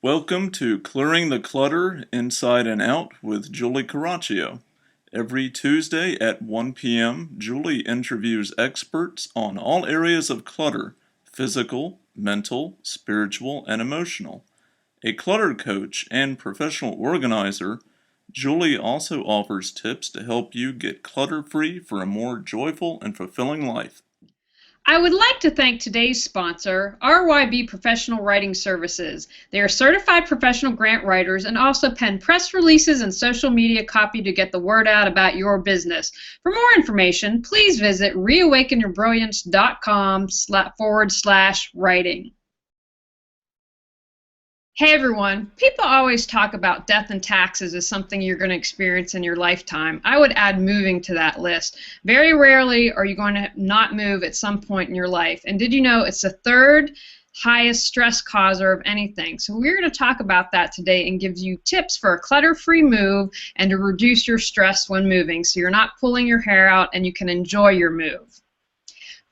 Welcome to Clearing the Clutter Inside and Out with Julie Caraccio. Every Tuesday at 1 p.m., Julie interviews experts on all areas of clutter: physical, mental, spiritual, and emotional. A clutter coach and professional organizer, Julie also offers tips to help you get clutter-free for a more joyful and fulfilling life. I would like to thank today's sponsor, RYB Professional Writing Services. They are certified professional grant writers and also pen press releases and social media copy to get the word out about your business. For more information, please visit reawakenyourbrilliance.com/writing. Hey everyone, people always talk about death and taxes as something you're going to experience in your lifetime. I would add moving to that list. Very rarely are you going to not move at some point in your life. And did you know it's the third highest stress causer of anything? So we're going to talk about that today and give you tips for a clutter-free move and to reduce your stress when moving so you're not pulling your hair out and you can enjoy your move.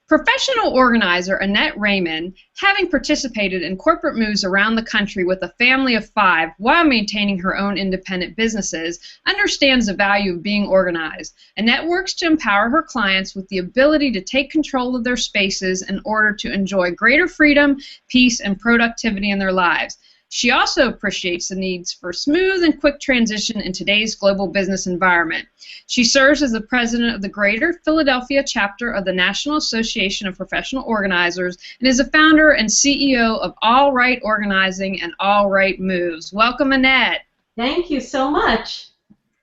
Professional organizer Annette Reyman, having participated in corporate moves around the country with a family of 5 while maintaining her own independent businesses, understands the value of being organized. Annette works to empower her clients with the ability to take control of their spaces in order to enjoy greater freedom, peace, and productivity in their lives. She also appreciates the needs for smooth and quick transition in today's global business environment. She serves as the president of the Greater Philadelphia chapter of the National Association of Professional Organizers and is the founder and CEO of All Right Organizing and All Right Moves. Welcome, Annette. Thank you so much.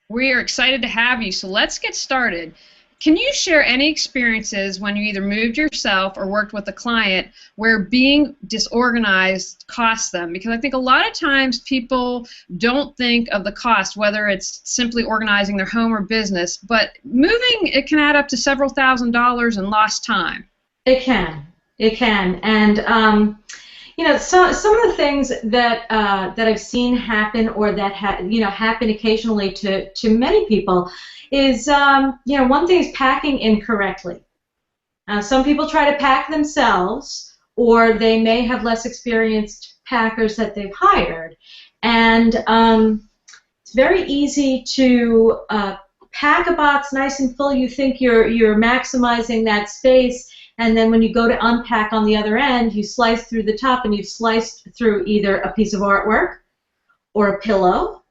We are excited to have you, so let's get started. Can you share any experiences when you either moved yourself or worked with a client where being disorganized costs them? Because I think a lot of times people don't think of the cost, whether it's simply organizing their home or business, but moving, it can add up to several $1,000s in lost time. It can. And some of the things that I've seen happen or that happen occasionally to many people is one thing is packing incorrectly. Some people try to pack themselves, or they may have less experienced packers that they've hired, and it's very easy to pack a box nice and full. You think you're maximizing that space, and then when you go to unpack on the other end, you slice through the top and you've sliced through either a piece of artwork or a pillow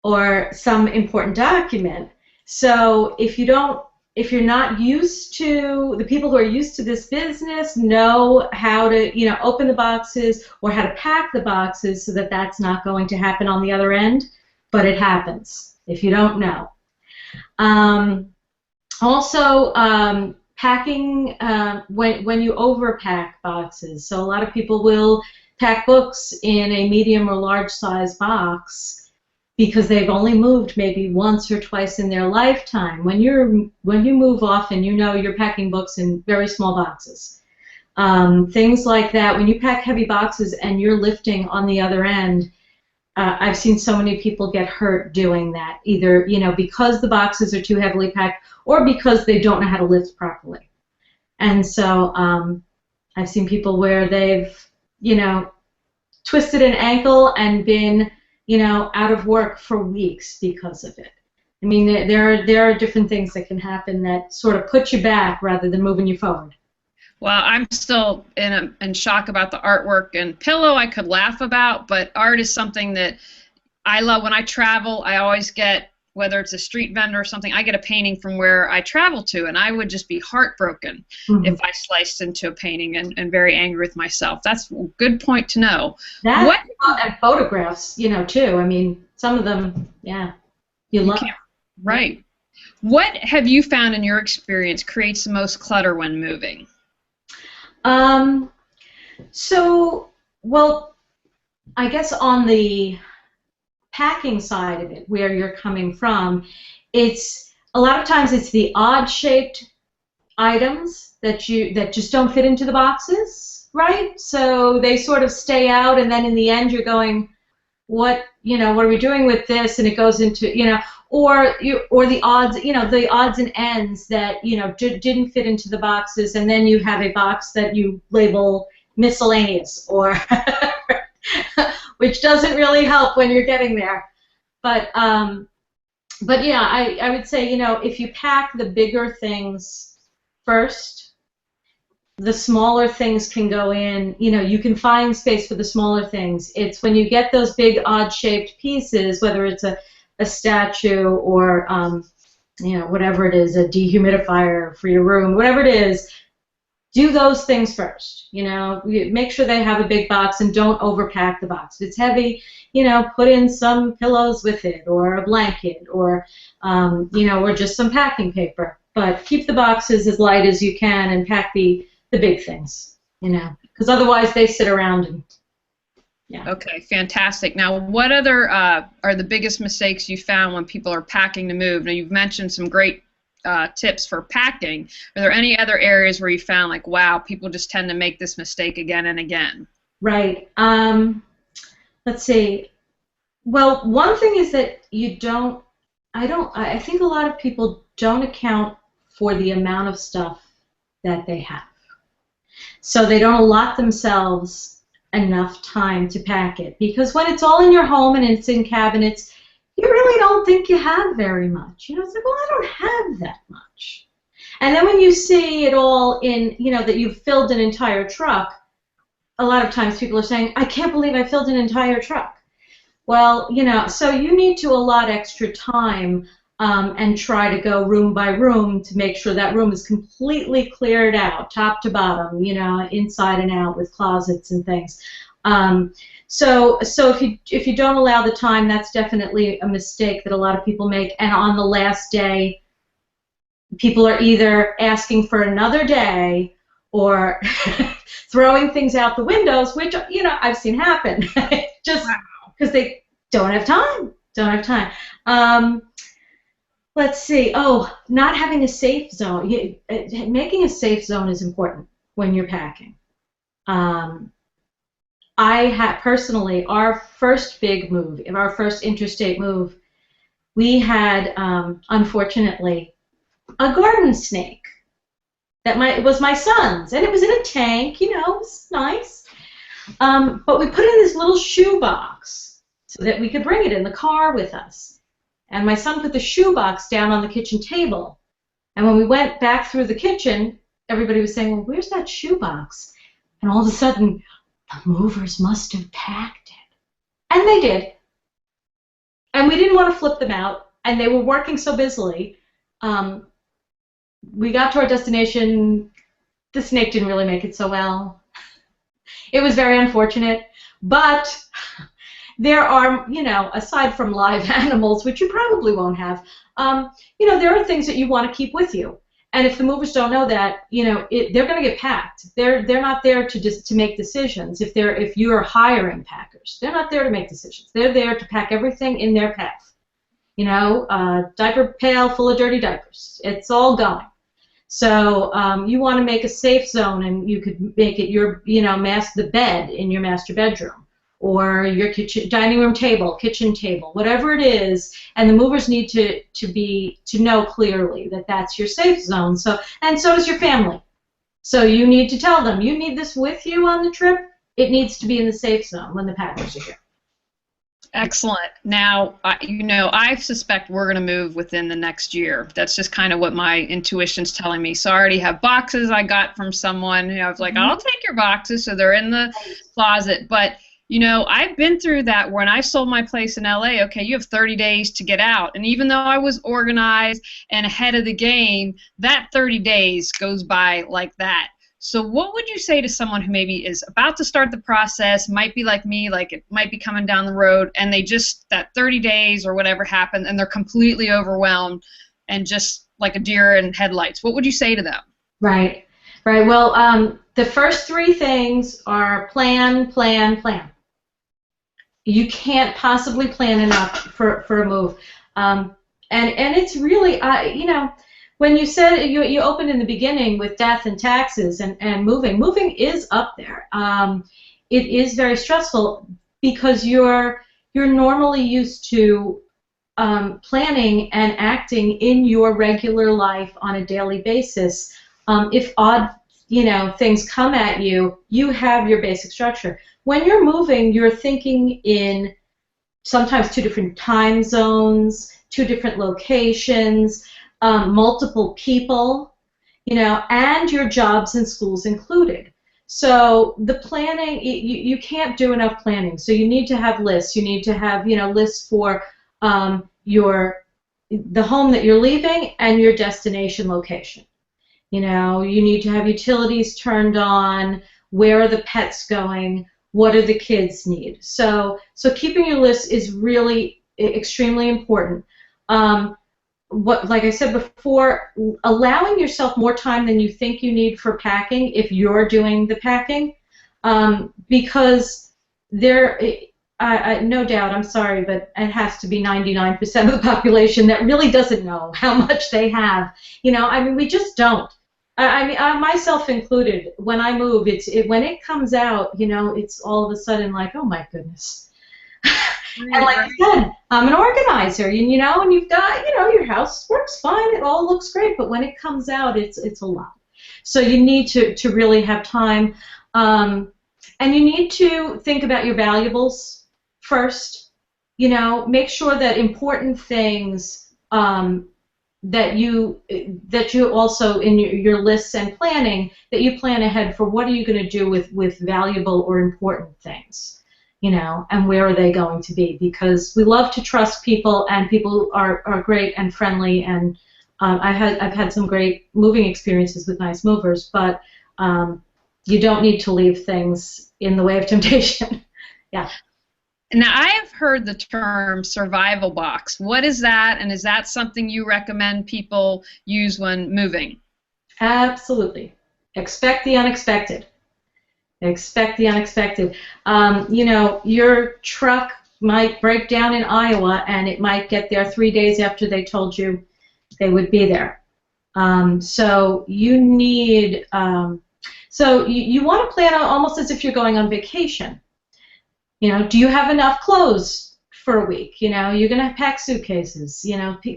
or some important document. So if you're not used to, the people who are used to this business know how to, open the boxes or how to pack the boxes so that that's not going to happen on the other end, but it happens if you don't know. Packing when you overpack boxes. So a lot of people will pack books in a medium or large size box because they've only moved maybe once or twice in their lifetime. When you move often, you're packing books in very small boxes. Things like that. When you pack heavy boxes and you're lifting on the other end, I've seen so many people get hurt doing that, either because the boxes are too heavily packed or because they don't know how to lift properly. And so I've seen people where they've twisted an ankle and been out of work for weeks because of it. I mean, there are different things that can happen that sort of put you back rather than moving you forward. Well, I'm still in shock about the artwork and pillow. I could laugh about, but art is something that I love. When I travel, I always get, whether it's a street vendor or something, I get a painting from where I travel to, and I would just be heartbroken if I sliced into a painting and very angry with myself. That's a good point to know. And photographs, too. I mean, some of them, you love. Right. What have you found in your experience creates the most clutter when moving? I guess on the packing side of it, where you're coming from, it's a lot of times it's the odd-shaped items that just don't fit into the boxes, right? So they sort of stay out, and then in the end you're going, what are we doing with this? And it goes into, or the odds and ends that didn't fit into the boxes, and then you have a box that you label miscellaneous or which doesn't really help when you're getting there. But yeah, I would say, if you pack the bigger things first, the smaller things can go in. You can find space for the smaller things. It's when you get those big odd-shaped pieces, whether it's a statue or whatever it is, a dehumidifier for your room, whatever it is, do those things first. Make sure they have a big box and don't overpack the box. If it's heavy, put in some pillows with it, or a blanket, or or just some packing paper. But keep the boxes as light as you can and pack the big things, because otherwise they sit around and yeah. Okay, fantastic. Now, what other are the biggest mistakes you found when people are packing to move? Now, you've mentioned some great tips for packing. Are there any other areas where you found, like, wow, people just tend to make this mistake again and again? Right. Let's see. Well, one thing is that I think a lot of people don't account for the amount of stuff that they have. So they don't allot themselves enough time to pack it, because when it's all in your home and it's in cabinets, you really don't think you have very much. It's like, well, I don't have that much. And then when you see it all in, that you've filled an entire truck, a lot of times people are saying, I can't believe I filled an entire truck. Well, so you need to allot extra time and try to go room by room to make sure that room is completely cleared out, top to bottom, inside and out, with closets and things. So if you don't allow the time, that's definitely a mistake that a lot of people make. And on the last day, people are either asking for another day or throwing things out the windows, which I've seen happen, just because they don't have time. Let's see. Oh, not having a safe zone. Making a safe zone is important when you're packing. Personally, our first big move, our first interstate move, we had, unfortunately, a garden snake that was my son's, and it was in a tank, it was nice. But we put it in this little shoe box so that we could bring it in the car with us. And my son put the shoebox down on the kitchen table. And when we went back through the kitchen, everybody was saying, well, where's that shoebox? And all of a sudden, the movers must have packed it. And they did. And we didn't want to flip them out, and they were working so busily. We got to our destination. The snake didn't really make it so well. It was very unfortunate. But there are, aside from live animals, which you probably won't have, there are things that you want to keep with you. And if the movers don't know that, they're going to get packed. They're not there to make decisions. If you are hiring packers, they're not there to make decisions. They're there to pack everything in their path. Diaper pail full of dirty diapers. It's all going. So you want to make a safe zone, and you could make it your, the bed in your master bedroom, or your dining room table, kitchen table, whatever it is, and the movers need to know clearly that that's your safe zone. And so does your family. So you need to tell them, you need this with you on the trip. It needs to be in the safe zone when the packers are here. Excellent. Now, I suspect we're going to move within the next year. That's just kind of what my intuition's telling me. So I already have boxes I got from someone. I was like, I'll take your boxes, so they're in the closet. But I've been through that when I sold my place in LA. Okay, you have 30 days to get out. And even though I was organized and ahead of the game, that 30 days goes by like that. So what would you say to someone who maybe is about to start the process, might be like me, like it might be coming down the road, and they just, that 30 days or whatever happened, and they're completely overwhelmed and just like a deer in headlights? What would you say to them? Right. Well, the first three things are plan, plan, plan. You can't possibly plan enough for a move. And it's really, when you said you opened in the beginning with death and taxes and moving is up there. It is very stressful because you're normally used to planning and acting in your regular life on a daily basis. If odd things come at you, you have your basic structure. when you're moving, you're thinking in sometimes 2 different time zones, 2 different locations, multiple people, and your jobs and schools included. So the planning, you can't do enough planning. So you need to have lists. You need to have, lists for the home that you're leaving and your destination location. You need to have utilities turned on. Where are the pets going? What do the kids need? So keeping your list is really extremely important. Like I said before, allowing yourself more time than you think you need for packing if you're doing the packing, because no doubt, I'm sorry, but it has to be 99% of the population that really doesn't know how much they have. We just don't. Myself included, when I move, when it comes out, it's all of a sudden like, oh my goodness. And like I said, I'm an organizer, and you've got, your house works fine, it all looks great, but when it comes out, it's a lot. So you need to really have time, and you need to think about your valuables first. Make sure that important things that you also in your lists and planning, that you plan ahead for what are you going to do with valuable or important things. And where are they going to be? Because we love to trust people, and people are great and friendly, and I've had some great moving experiences with nice movers, but you don't need to leave things in the way of temptation. Yeah. Now, I have heard the term survival box. What is that, and is that something you recommend people use when moving? Absolutely. Expect the unexpected. Expect the unexpected. Your truck might break down in Iowa, and it might get there 3 days after they told you they would be there. So you need, you want to plan almost as if you're going on vacation. Do you have enough clothes for a week? You're going to pack suitcases.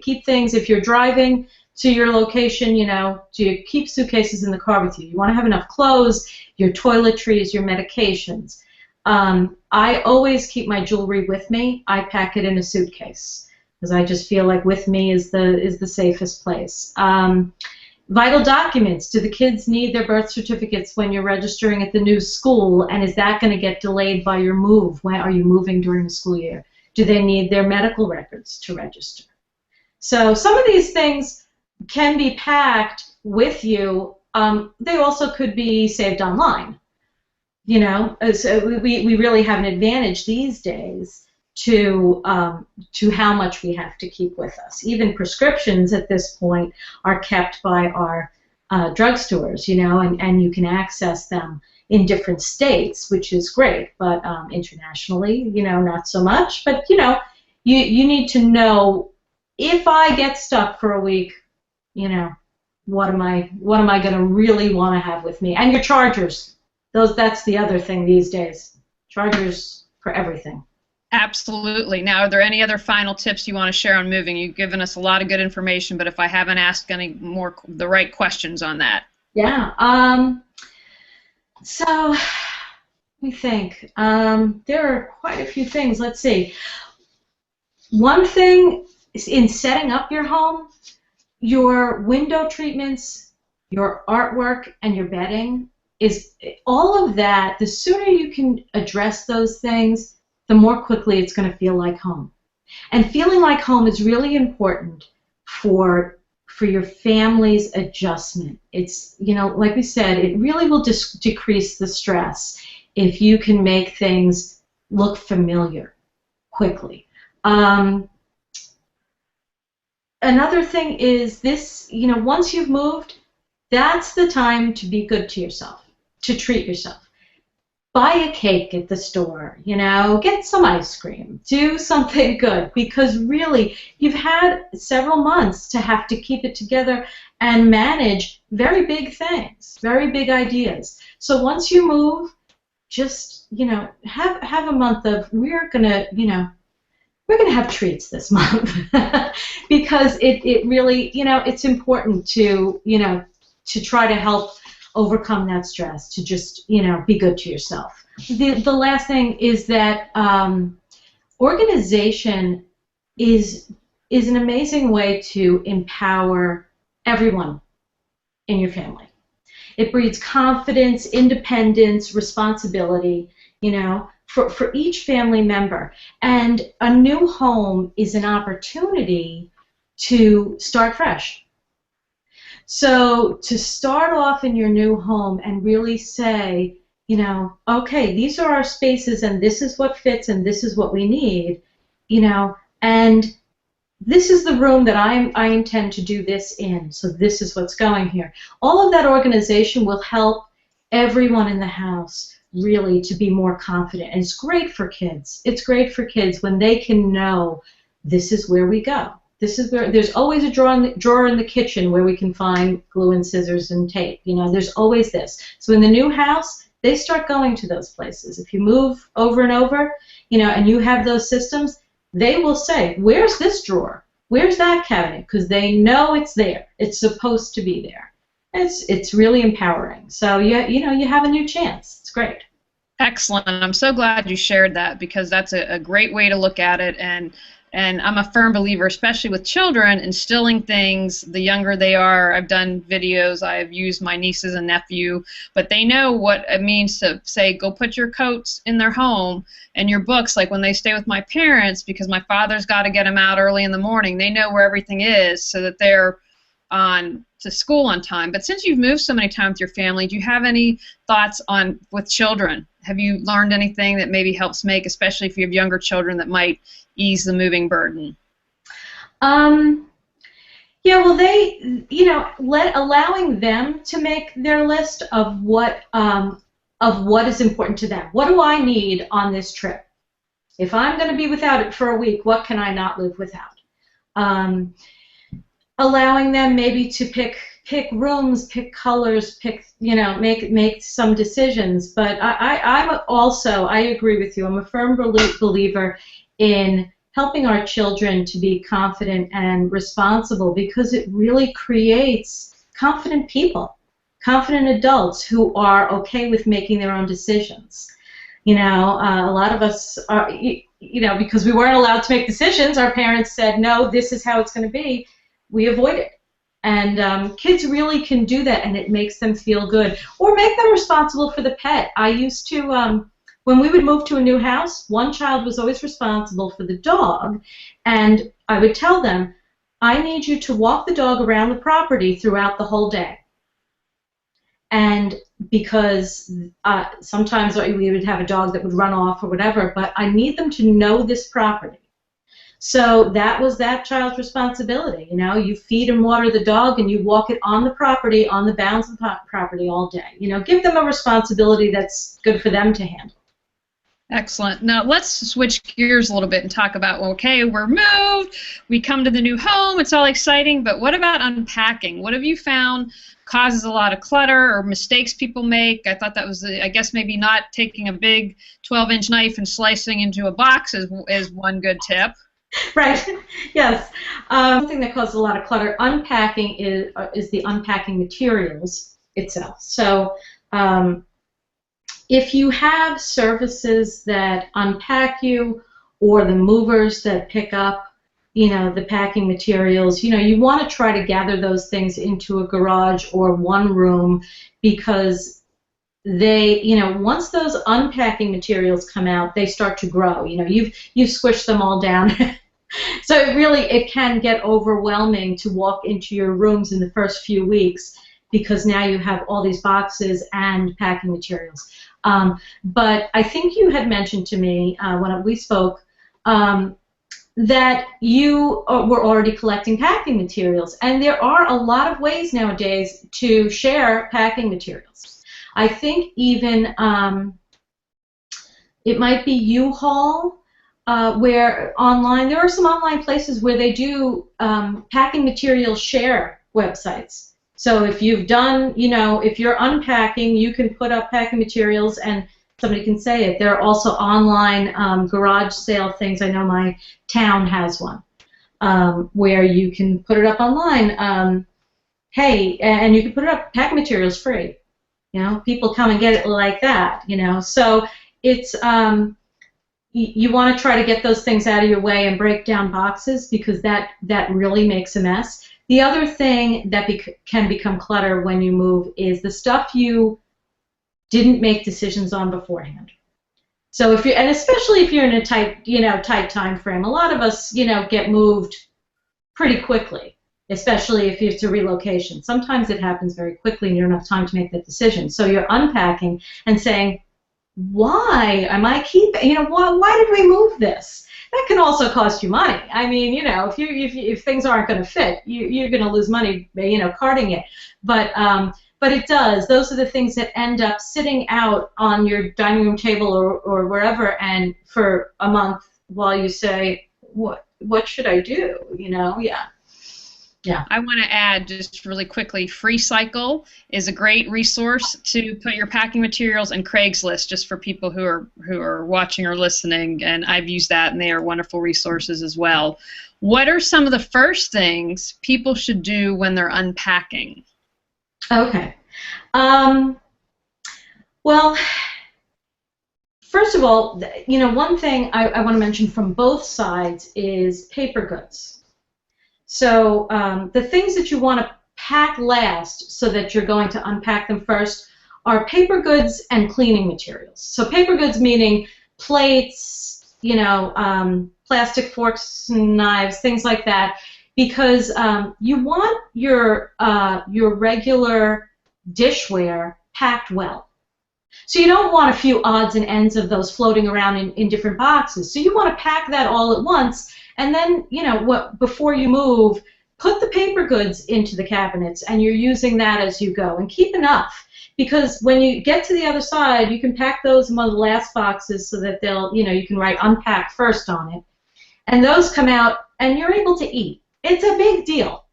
Keep things, if you're driving to your location, do you keep suitcases in the car with you? You want to have enough clothes, your toiletries, your medications. I always keep my jewelry with me. I pack it in a suitcase because I just feel like with me is the safest place. Vital documents. Do the kids need their birth certificates when you're registering at the new school, and is that going to get delayed by your move? When are you moving during the school year? Do they need their medical records to register? So some of these things can be packed with you. They also could be saved online. So we really have an advantage these days to how much we have to keep with us. Even prescriptions at this point are kept by our drugstores, and you can access them in different states, which is great, but internationally, not so much. But, you need to know, if I get stuck for a week, what am I going to really want to have with me? And your chargers. That's the other thing these days. Chargers for everything. Absolutely. Now, are there any other final tips you want to share on moving? You've given us a lot of good information, but if I haven't asked any more the right questions on that. Yeah. So let me think. There are quite a few things. Let's see. One thing is, in setting up your home, your window treatments, your artwork, and your bedding, is all of that. The sooner you can address those things, the more quickly it's going to feel like home. And feeling like home is really important for your family's adjustment. It's, like we said, it really will decrease the stress if you can make things look familiar quickly. Another thing is this, once you've moved, that's the time to be good to yourself, to treat yourself. Buy a cake at the store, get some ice cream, do something good, because really you've had several months to have to keep it together and manage very big things, very big ideas. So once you move, just, have a month of, we're gonna have treats this month because it really, it's important to, to try to help overcome that stress, to just, be good to yourself. The last thing is that organization is an amazing way to empower everyone in your family. It breeds confidence, independence, responsibility, for each family member. And a new home is an opportunity to start fresh. So to start off in your new home and really say, okay, these are our spaces and this is what fits and this is what we need, and this is the room that I intend to do this in, so this is what's going here. All of that organization will help everyone in the house really to be more confident. And it's great for kids. It's great for kids when they can know this is where we go. This is where there's always a drawer in the kitchen where we can find glue and scissors and tape. There's always this. So in the new house, they start going to those places. If you move over and over, and you have those systems, they will say, where's this drawer? Where's that cabinet? Because they know it's there. It's supposed to be there. It's really empowering. So you have a new chance. It's great. Excellent. I'm so glad you shared that, because that's a great way to look at it. And I'm a firm believer, especially with children, instilling things the younger they are. I've done videos. I've used my nieces and nephew, but they know what it means to say, go put your coats in their home and your books. Like when they stay with my parents, because my father's got to get them out early in the morning, they know where everything is so that they're on to school on time. But since you've moved so many times with your family, do you have any thoughts on with children? Have you learned anything that maybe helps make, especially if you have younger children, that might ease the moving burden? Yeah, well, they, allowing them to make their list of what is important to them. What do I need on this trip? If I'm going to be without it for a week, what can I not live without? Allowing them maybe to pick rooms, pick colors, make some decisions. But I agree with you. I'm a firm believer in helping our children to be confident and responsible, because it really creates confident people, confident adults who are okay with making their own decisions. A lot of us are, because we weren't allowed to make decisions, our parents said, no, this is how it's going to be. We avoid it. And kids really can do that, and it makes them feel good. Or make them responsible for the pet. I used to, when we would move to a new house, one child was always responsible for the dog, and I would tell them, I need you to walk the dog around the property throughout the whole day. And because sometimes we would have a dog that would run off or whatever, but I need them to know this property. So that was that child's responsibility. You feed and water the dog, and you walk it on the property, on the bounds of the property all day. Give them a responsibility that's good for them to handle. Excellent. Now let's switch gears a little bit and talk about, okay, we're moved, we come to the new home, it's all exciting, but what about unpacking? What have you found causes a lot of clutter or mistakes people make? I thought that was, I guess maybe not taking a big 12-inch knife and slicing into a box is one good tip. Right. Yes. Something that causes a lot of clutter. Unpacking is the unpacking materials itself. So if you have services that unpack you, or the movers that pick up, the packing materials, you want to try to gather those things into a garage or one room, because they, once those unpacking materials come out, they start to grow. You've squished them all down. So it can get overwhelming to walk into your rooms in the first few weeks, because now you have all these boxes and packing materials. But I think you had mentioned to me when we spoke that you were already collecting packing materials, and there are a lot of ways nowadays to share packing materials. I think even it might be U-Haul, where online, there are some online places where they do packing material share websites. So if you've done, if you're unpacking, you can put up packing materials and somebody can say it. There are also online garage sale things. I know my town has one where you can put it up online. Hey, and you can put it up, packing materials free. People come and get it like that. So it's you want to try to get those things out of your way and break down boxes, because that really makes a mess. The other thing that can become clutter when you move is the stuff you didn't make decisions on beforehand. So if you, and especially if you're in a tight time frame, a lot of us, get moved pretty quickly, especially if it's a relocation. Sometimes it happens very quickly and you don't have time to make that decision. So you're unpacking and saying, why am I keeping, why did we move this? That can also cost you money. I mean, if things aren't going to fit, you're going to lose money, carting it. But it does. Those are the things that end up sitting out on your dining room table or wherever, and for a month while you say, what should I do? Yeah. I want to add just really quickly, FreeCycle is a great resource to put your packing materials, and Craigslist, just for people who are watching or listening, and I've used that, and they are wonderful resources as well. What are some of the first things people should do when they're unpacking? Okay. Well, first of all, one thing I want to mention from both sides is paper goods. So the things that you want to pack last so that you're going to unpack them first are paper goods and cleaning materials. So paper goods meaning plates, plastic forks and knives, things like that, because you want your regular dishware packed well. So you don't want a few odds and ends of those floating around in different boxes. So you want to pack that all at once, and then, before you move, put the paper goods into the cabinets, and you're using that as you go. And keep enough, because when you get to the other side, you can pack those in one of the last boxes so that you can write unpack first on it. And those come out, and you're able to eat. It's a big deal.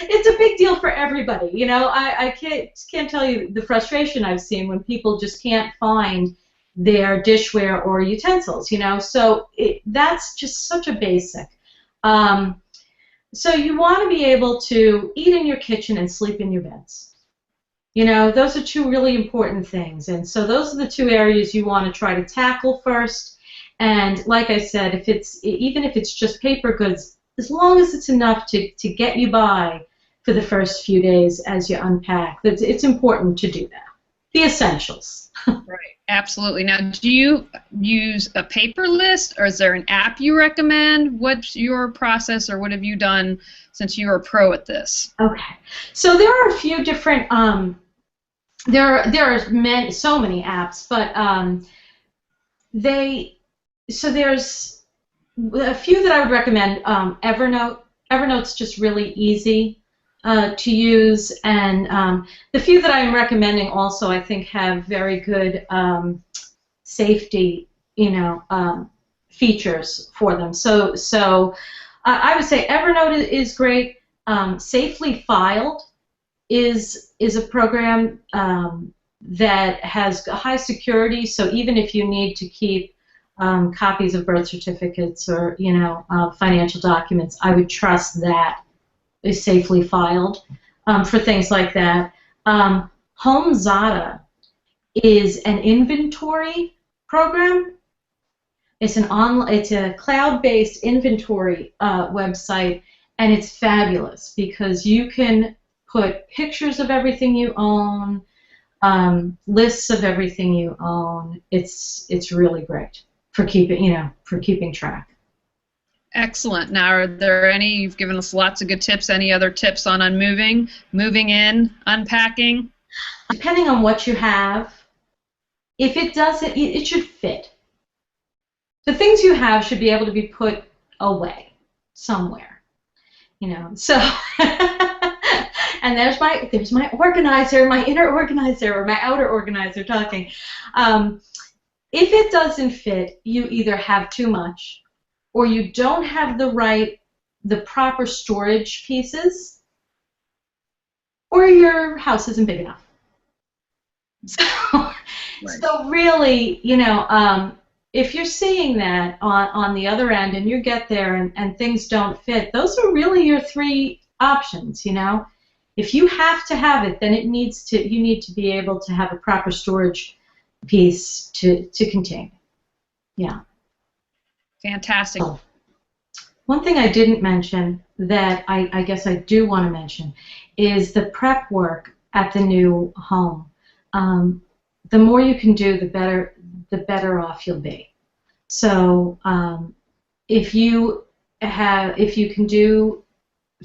It's a big deal for everybody. I can't tell you the frustration I've seen when people just can't find their dishware or utensils. So that's just such a basic. So you want to be able to eat in your kitchen and sleep in your beds. Those are two really important things, and so those are the two areas you want to try to tackle first. And like I said, even if it's just paper goods, as long as it's enough to get you by for the first few days as you unpack, it's important to do that. The essentials. Right, absolutely. Now, do you use a paper list, or is there an app you recommend? What's your process, or what have you done since you are a pro at this? Okay, so there are a few different. There are so many apps, but there's a few that I would recommend. Evernote. Evernote's just really easy to use, and the few that I'm recommending also, I think, have very good safety, features for them. So I would say Evernote is great. Safely Filed is a program that has high security. So even if you need to keep copies of birth certificates or financial documents, I would trust that is Safely Filed for things like that. HomeZada is an inventory program. It's a cloud-based inventory website, and it's fabulous because you can put pictures of everything you own, lists of everything you own. It's really great for keeping track. Excellent. Now, are there any, you've given us lots of good tips, any other tips on unmoving, moving in, unpacking? Depending on what you have, if it doesn't, it should fit. The things you have should be able to be put away somewhere, so, and there's my organizer, my inner organizer, or my outer organizer talking. If it doesn't fit, you either have too much, or you don't have the proper storage pieces, or your house isn't big enough. So, right. So really, if you're seeing that on the other end and you get there and things don't fit, those are really your three options, If you have to have it, then you need to be able to have a proper storage piece to contain. Yeah. Fantastic. So, one thing I didn't mention that I guess I do want to mention is the prep work at the new home. The more you can do, the better off you'll be. So if you can do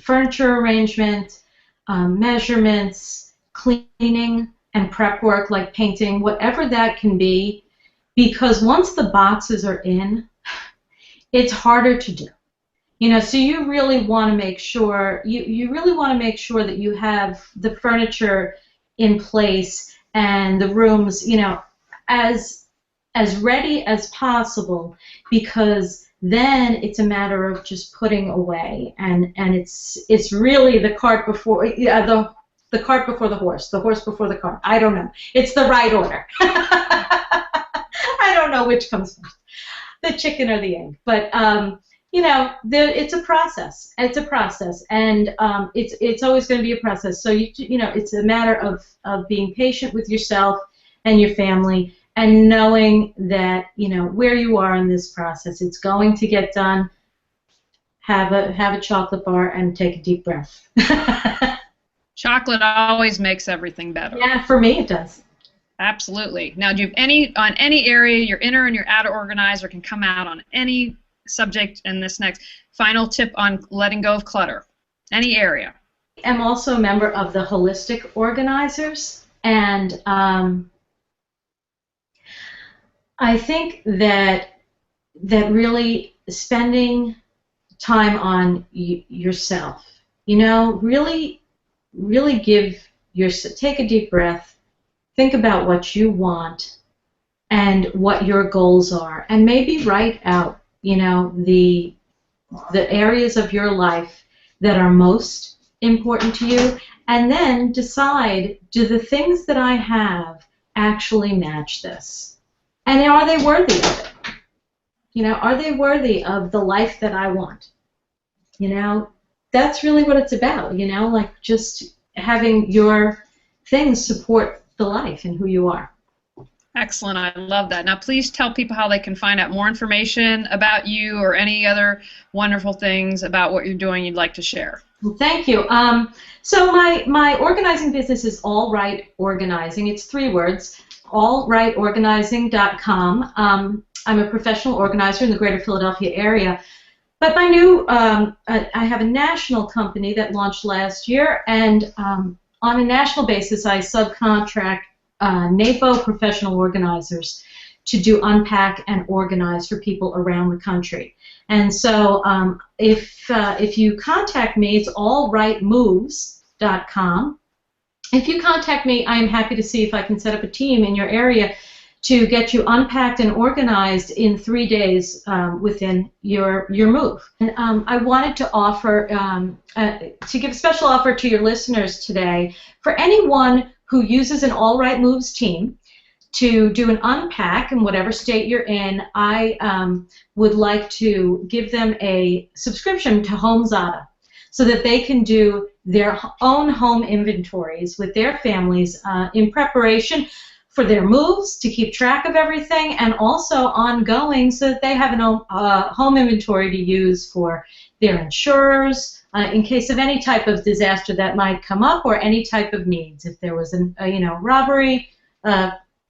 furniture arrangement, measurements, cleaning, and prep work like painting, whatever that can be, because once the boxes are in, it's harder to do. So you really want to make sure you really want to make sure that you have the furniture in place and the rooms, as ready as possible, because then it's a matter of just putting away, and it's really the cart before the cart before the horse before the cart. I don't know. It's the right order. I don't know which comes first, the chicken or the egg, but it's a process. It's a process, and it's always going to be a process. So it's a matter of being patient with yourself and your family, and knowing that where you are in this process, it's going to get done. Have a chocolate bar and take a deep breath. Chocolate always makes everything better. Yeah, for me it does. Absolutely. Now, do you have any area your inner and your outer organizer can come out on any subject in this next final tip on letting go of clutter? Any area. I'm also a member of the Holistic Organizers, and I think that really spending time on yourself, really take a deep breath, think about what you want and what your goals are, and maybe write out the areas of your life that are most important to you, and then decide, do the things that I have actually match this? And are they worthy of it? Are they worthy of the life that I want? That's really what it's about, like just having your things support the life and who you are. Excellent. I love that. Now, please tell people how they can find out more information about you or any other wonderful things about what you're doing you'd like to share. Well, thank you. So my organizing business is All Right Organizing. It's 3 words, allrightorganizing.com. I'm a professional organizer in the greater Philadelphia area. But my new, I have a national company that launched last year, and on a national basis, I subcontract NAPO professional organizers to do unpack and organize for people around the country. And so if you contact me, it's allrightmoves.com. If you contact me, I am happy to see if I can set up a team in your area to get you unpacked and organized in 3 days within your move. And I wanted to offer, to give a special offer to your listeners today for anyone who uses an All Right Moves team to do an unpack in whatever state you're in. I would like to give them a subscription to HomeZada so that they can do their own home inventories with their families in preparation for their moves, to keep track of everything, and also ongoing so that they have a home inventory to use for their insurers in case of any type of disaster that might come up, or any type of needs. If there was a robbery,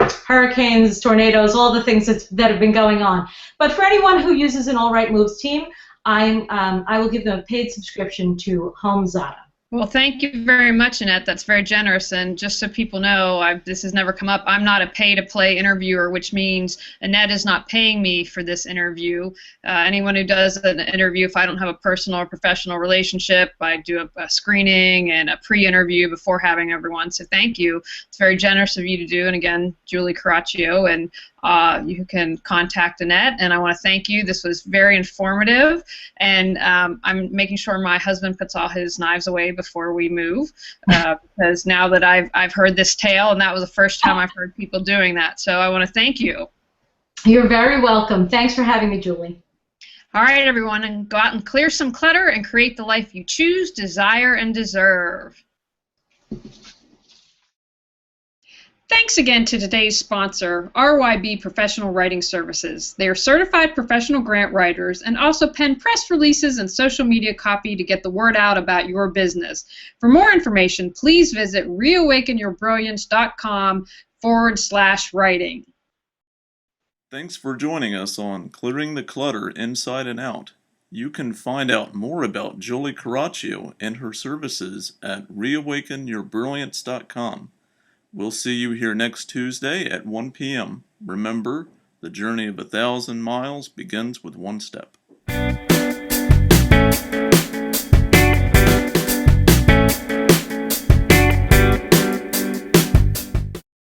hurricanes, tornadoes, all the things that have been going on. But for anyone who uses an All Right Moves team, I will give them a paid subscription to HomeZada. Well, thank you very much, Annette. That's very generous. And just so people know, this has never come up, I'm not a pay-to-play interviewer, which means Annette is not paying me for this interview. Anyone who does an interview, if I don't have a personal or professional relationship, I do a screening and a pre-interview before having everyone. So thank you. It's very generous of you to do. And again, Julie Caraccio, and you can contact Annette, and I want to thank you. This was very informative, and I'm making sure my husband puts all his knives away before we move, because now that I've heard this tale, and that was the first time I've heard people doing that, so I want to thank you. You're very welcome. Thanks for having me, Julie. All right, everyone, and go out and clear some clutter and create the life you choose, desire, and deserve. Thanks again to today's sponsor, RYB Professional Writing Services. They are certified professional grant writers and also pen press releases and social media copy to get the word out about your business. For more information, please visit reawakenyourbrilliance.com/writing. Thanks for joining us on Clearing the Clutter Inside and Out. You can find out more about Julie Caraccio and her services at reawakenyourbrilliance.com. We'll see you here next Tuesday at 1 p.m. Remember, the journey of 1,000 miles begins with one step.